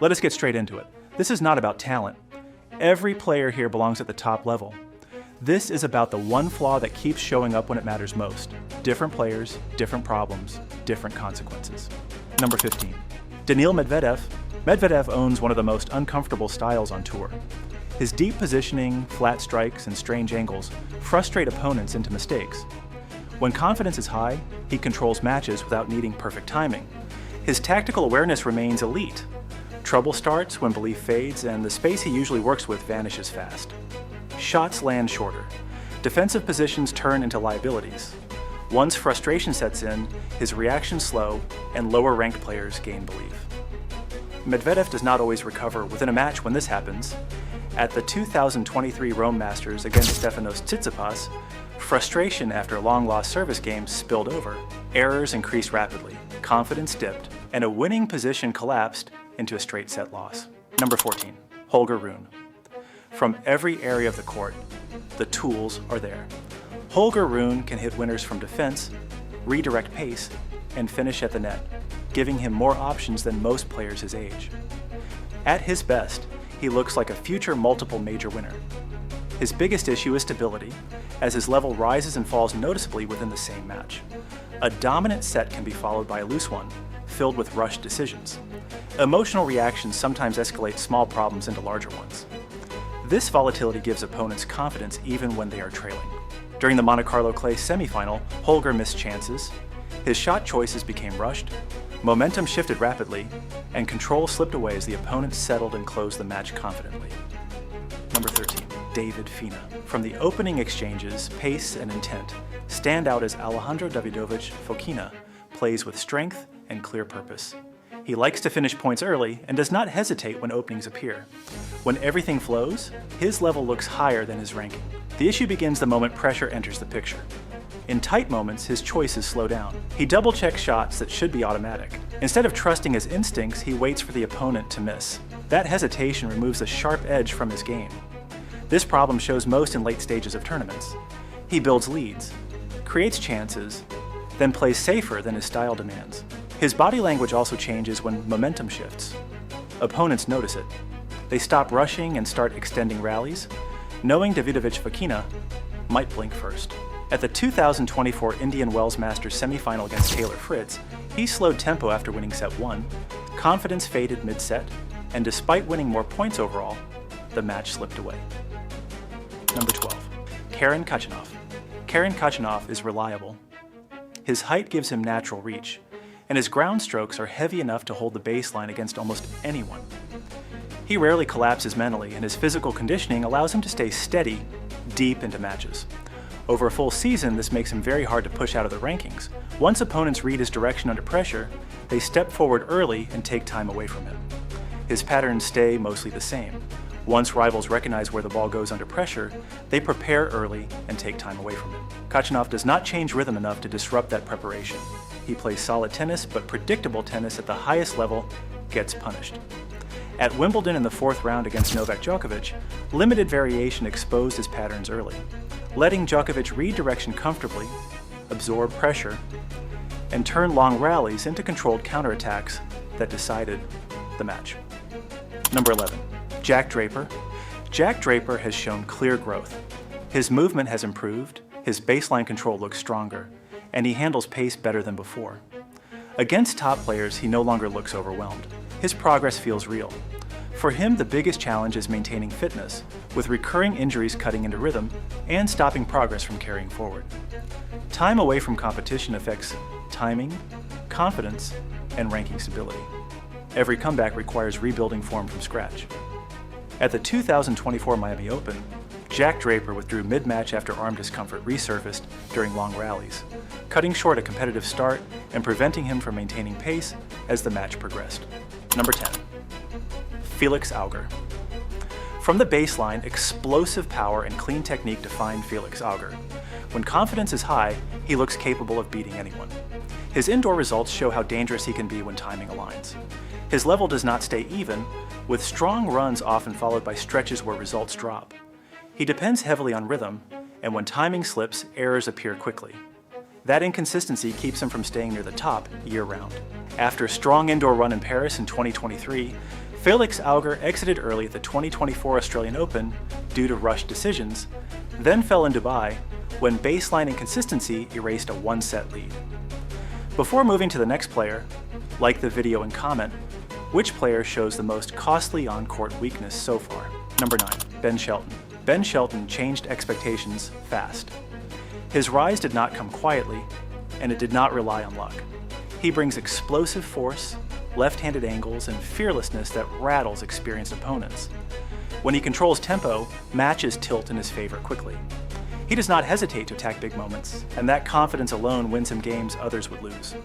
Let us get straight into it. This is not about talent. Every player here belongs at the top level. This is about the one flaw that keeps showing up when it matters most. Different players, different problems, different consequences. Number 15. Daniil Medvedev. Medvedev owns one of the most uncomfortable styles on tour. His deep positioning, flat strikes, and strange angles frustrate opponents into mistakes. When confidence is high, he controls matches without needing perfect timing. His tactical awareness remains elite. Trouble starts when belief fades, and the space he usually works with vanishes fast. Shots land shorter. Defensive positions turn into liabilities. Once frustration sets in, his reactions slow, and lower-ranked players gain belief. Medvedev does not always recover within a match when this happens. At the 2023 Rome Masters against Stefanos Tsitsipas, frustration after long-lost service games spilled over. Errors increased rapidly, confidence dipped, and a winning position collapsed into a straight-set loss. Number 14. Holger Rune. From every area of the court, the tools are there. Holger Rune can hit winners from defense, redirect pace, and finish at the net, giving him more options than most players his age. At his best, he looks like a future multiple major winner. His biggest issue is stability, as his level rises and falls noticeably within the same match. A dominant set can be followed by a loose one, filled with rushed decisions. Emotional reactions sometimes escalate small problems into larger ones. This volatility gives opponents confidence even when they are trailing. During the Monte Carlo Clay semifinal, Holger missed chances, his shot choices became rushed, momentum shifted rapidly, and control slipped away as the opponent settled and closed the match confidently. Number 13. David Fokina. From the opening exchanges, pace and intent stand out as Alejandro Davidovich Fokina plays with strength and clear purpose. He likes to finish points early and does not hesitate when openings appear. When everything flows, his level looks higher than his ranking. The issue begins the moment pressure enters the picture. In tight moments, his choices slow down. He double-checks shots that should be automatic. Instead of trusting his instincts, he waits for the opponent to miss. That hesitation removes a sharp edge from his game. This problem shows most in late stages of tournaments. He builds leads, creates chances, then plays safer than his style demands. His body language also changes when momentum shifts. Opponents notice it. They stop rushing and start extending rallies, knowing Davidovich Fokina might blink first. At the 2024 Indian Wells Masters semifinal against Taylor Fritz, he slowed tempo after winning set 1, confidence faded mid-set, and despite winning more points overall, the match slipped away. Number 12. Khachanov. Khachanov is reliable. His height gives him natural reach, and his ground strokes are heavy enough to hold the baseline against almost anyone. He rarely collapses mentally, and his physical conditioning allows him to stay steady deep into matches. Over a full season, this makes him very hard to push out of the rankings. Once opponents read his direction under pressure, they step forward early and take time away from him. His patterns stay mostly the same. Once rivals recognize where the ball goes under pressure, they prepare early and take time away from him. Khachanov does not change rhythm enough to disrupt that preparation. He plays solid tennis, but predictable tennis at the highest level gets punished. At Wimbledon in the 4th round against Novak Djokovic, limited variation exposed his patterns early, letting Djokovic read direction comfortably, absorb pressure, and turn long rallies into controlled counterattacks that decided the match. Number 11. Jack Draper. Jack Draper has shown clear growth. His movement has improved, his baseline control looks stronger, and he handles pace better than before. Against top players, he no longer looks overwhelmed. His progress feels real. For him, the biggest challenge is maintaining fitness, with recurring injuries cutting into rhythm and stopping progress from carrying forward. Time away from competition affects timing, confidence, and ranking stability. Every comeback requires rebuilding form from scratch. At the 2024 Miami Open, Jack Draper withdrew mid-match after arm discomfort resurfaced during long rallies, cutting short a competitive start and preventing him from maintaining pace as the match progressed. Number 10. Felix Auger. From the baseline, explosive power and clean technique define Felix Auger. When confidence is high, he looks capable of beating anyone. His indoor results show how dangerous he can be when timing aligns. His level does not stay even, with strong runs often followed by stretches where results drop. He depends heavily on rhythm, and when timing slips, errors appear quickly. That inconsistency keeps him from staying near the top year-round. After a strong indoor run in Paris in 2023, Felix Auger exited early at the 2024 Australian Open due to rushed decisions, then fell in Dubai when baseline inconsistency erased a one-set lead. Before moving to the next player, like the video and comment, which player shows the most costly on-court weakness so far? Number 9, Ben Shelton. Ben Shelton changed expectations fast. His rise did not come quietly, and it did not rely on luck. He brings explosive force, left-handed angles, and fearlessness that rattles experienced opponents. When he controls tempo, matches tilt in his favor quickly. He does not hesitate to attack big moments, and that confidence alone wins him games others would lose.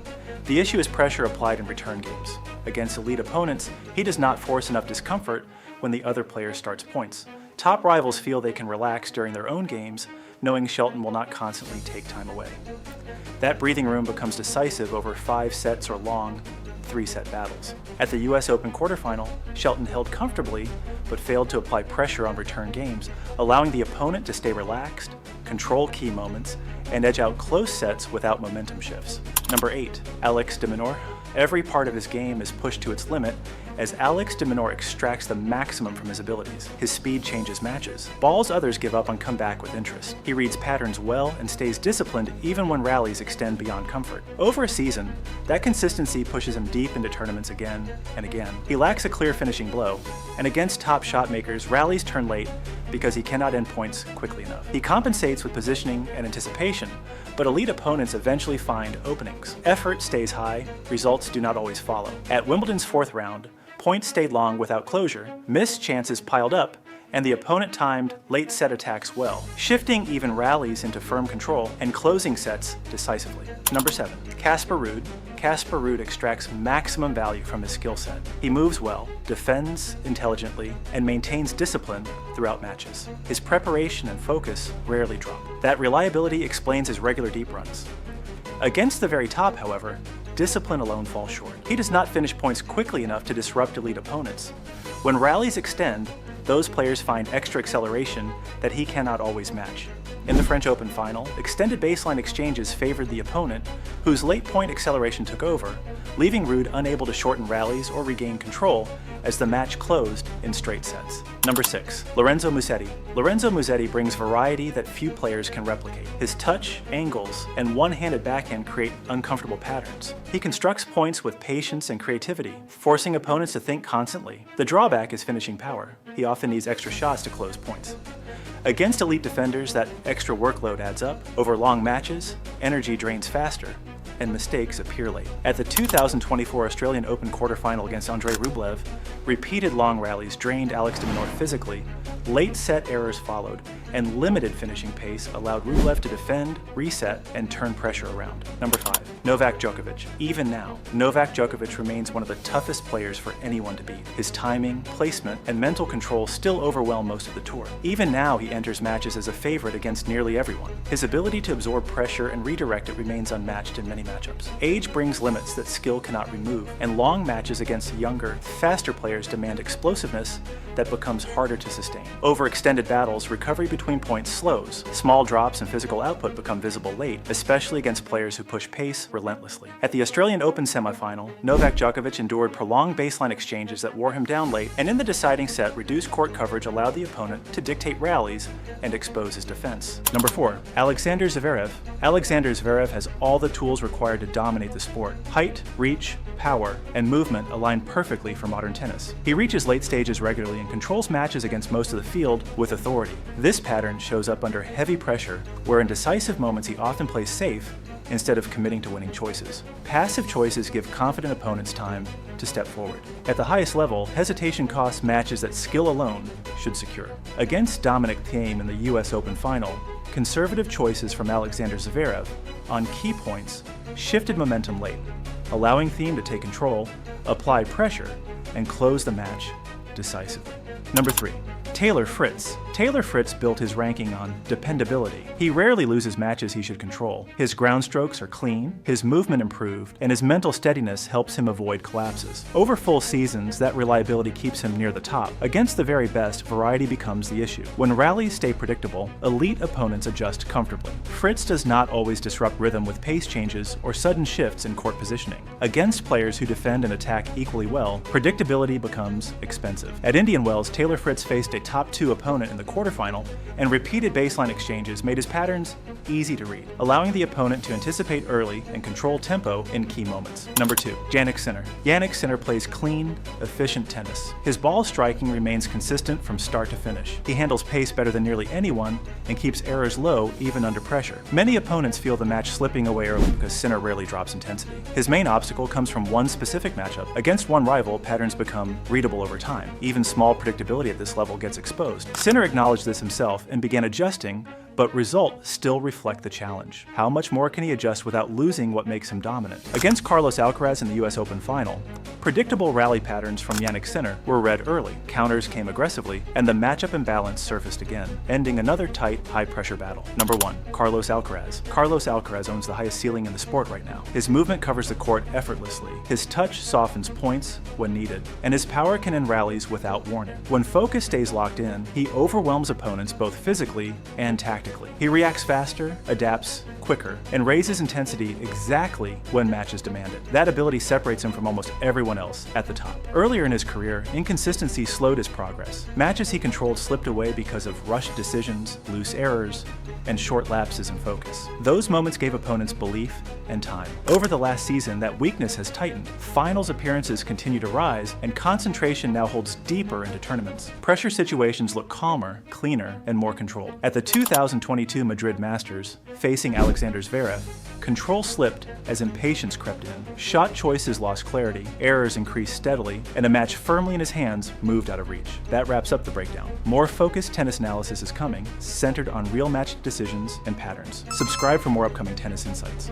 The issue is pressure applied in return games. Against elite opponents, he does not force enough discomfort when the other player starts points. Top rivals feel they can relax during their own games, knowing Shelton will not constantly take time away. That breathing room becomes decisive over 5 sets or long 3-set battles. At the US Open quarterfinal, Shelton held comfortably, but failed to apply pressure on return games, allowing the opponent to stay relaxed, control key moments, and edge out close sets without momentum shifts. Number 8, Alex de Minaur. Every part of his game is pushed to its limit as Alex de Minaur extracts the maximum from his abilities. His speed changes matches. Balls others give up on come back with interest. He reads patterns well and stays disciplined even when rallies extend beyond comfort. Over a season, that consistency pushes him deep into tournaments again and again. He lacks a clear finishing blow, and against top shot makers, rallies turn late because he cannot end points quickly enough. He compensates with positioning and anticipation, but elite opponents eventually find openings. Effort stays high, results do not always follow. At Wimbledon's 4th round, points stayed long without closure, missed chances piled up, and the opponent timed late set attacks well, shifting even rallies into firm control and closing sets decisively. Number 7, Casper Ruud. Casper Ruud extracts maximum value from his skill set. He moves well, defends intelligently, and maintains discipline throughout matches. His preparation and focus rarely drop. That reliability explains his regular deep runs. Against the very top, however, discipline alone falls short. He does not finish points quickly enough to disrupt elite opponents. When rallies extend, those players find extra acceleration that he cannot always match. In the French Open final, extended baseline exchanges favored the opponent, whose late point acceleration took over, leaving Ruud unable to shorten rallies or regain control as the match closed in straight sets. Number 6, Lorenzo Musetti. Lorenzo Musetti brings variety that few players can replicate. His touch, angles, and one-handed backhand create uncomfortable patterns. He constructs points with patience and creativity, forcing opponents to think constantly. The drawback is finishing power. He often needs extra shots to close points. Against elite defenders, that extra workload adds up. Over long matches, energy drains faster, and mistakes appear late. At the 2024 Australian Open quarterfinal against Andrei Rublev, repeated long rallies drained Alex de Minaur physically, late set errors followed, and limited finishing pace allowed Rublev to defend, reset, and turn pressure around. Number 5, Novak Djokovic. Even now, Novak Djokovic remains one of the toughest players for anyone to beat. His timing, placement, and mental control still overwhelm most of the tour. Even now, he enters matches as a favorite against nearly everyone. His ability to absorb pressure and redirect it remains unmatched in many matchups. Age brings limits that skill cannot remove, and long matches against younger, faster players demand explosiveness that becomes harder to sustain. Over extended battles, recovery between points slows. Small drops in physical output become visible late, especially against players who push pace relentlessly. At the Australian Open semifinal, Novak Djokovic endured prolonged baseline exchanges that wore him down late, and in the deciding set, reduced court coverage allowed the opponent to dictate rallies and expose his defense. Number 4, Alexander Zverev. Alexander Zverev has all the tools required to dominate the sport. Height, reach, power, and movement align perfectly for modern tennis. He reaches late stages regularly and controls matches against most of the field with authority. This pattern shows up under heavy pressure, where in decisive moments he often plays safe instead of committing to winning choices. Passive choices give confident opponents time to step forward. At the highest level, hesitation costs matches that skill alone should secure. Against Dominic Thiem in the US Open final, conservative choices from Alexander Zverev on key points shifted momentum late, allowing Thiem to take control, apply pressure, and close the match decisively. Number 3, Fritz. Taylor Fritz built his ranking on dependability. He rarely loses matches he should control. His ground strokes are clean, his movement improved, and his mental steadiness helps him avoid collapses. Over full seasons, that reliability keeps him near the top. Against the very best, variety becomes the issue. When rallies stay predictable, elite opponents adjust comfortably. Fritz does not always disrupt rhythm with pace changes or sudden shifts in court positioning. Against players who defend and attack equally well, predictability becomes expensive. At Indian Wells, Taylor Fritz faced a top 2 opponent in the quarterfinal, and repeated baseline exchanges made his patterns easy to read, allowing the opponent to anticipate early and control tempo in key moments. Number 2. Jannik Sinner. Jannik Sinner plays clean, efficient tennis. His ball striking remains consistent from start to finish. He handles pace better than nearly anyone and keeps errors low even under pressure. Many opponents feel the match slipping away early because Sinner rarely drops intensity. His main obstacle comes from one specific matchup. Against one rival, patterns become readable over time. Even small predictability at this level gets exposed. Sinner acknowledged this himself and began adjusting, but results still reflect the challenge. How much more can he adjust without losing what makes him dominant? Against Carlos Alcaraz in the US Open final, predictable rally patterns from Jannik Sinner were read early, counters came aggressively, and the matchup imbalance surfaced again, ending another tight, high-pressure battle. Number 1. Carlos Alcaraz. Carlos Alcaraz owns the highest ceiling in the sport right now. His movement covers the court effortlessly, his touch softens points when needed, and his power can end rallies without warning. When focus stays locked in, he overwhelms opponents both physically and tactically. He reacts faster, adapts quicker, and raises intensity exactly when matches demand it. That ability separates him from almost everyone else at the top. Earlier in his career, inconsistency slowed his progress. Matches he controlled slipped away because of rushed decisions, loose errors, and short lapses in focus. Those moments gave opponents belief and time. Over the last season, that weakness has tightened. Finals appearances continue to rise, and concentration now holds deeper into tournaments. Pressure situations look calmer, cleaner, and more controlled. At the 2022 Madrid Masters, facing Alexander Zverev, control slipped as impatience crept in. Shot choices lost clarity, errors increased steadily, and a match firmly in his hands moved out of reach. That wraps up the breakdown. More focused tennis analysis is coming, centered on real match decisions and patterns. Subscribe for more upcoming tennis insights.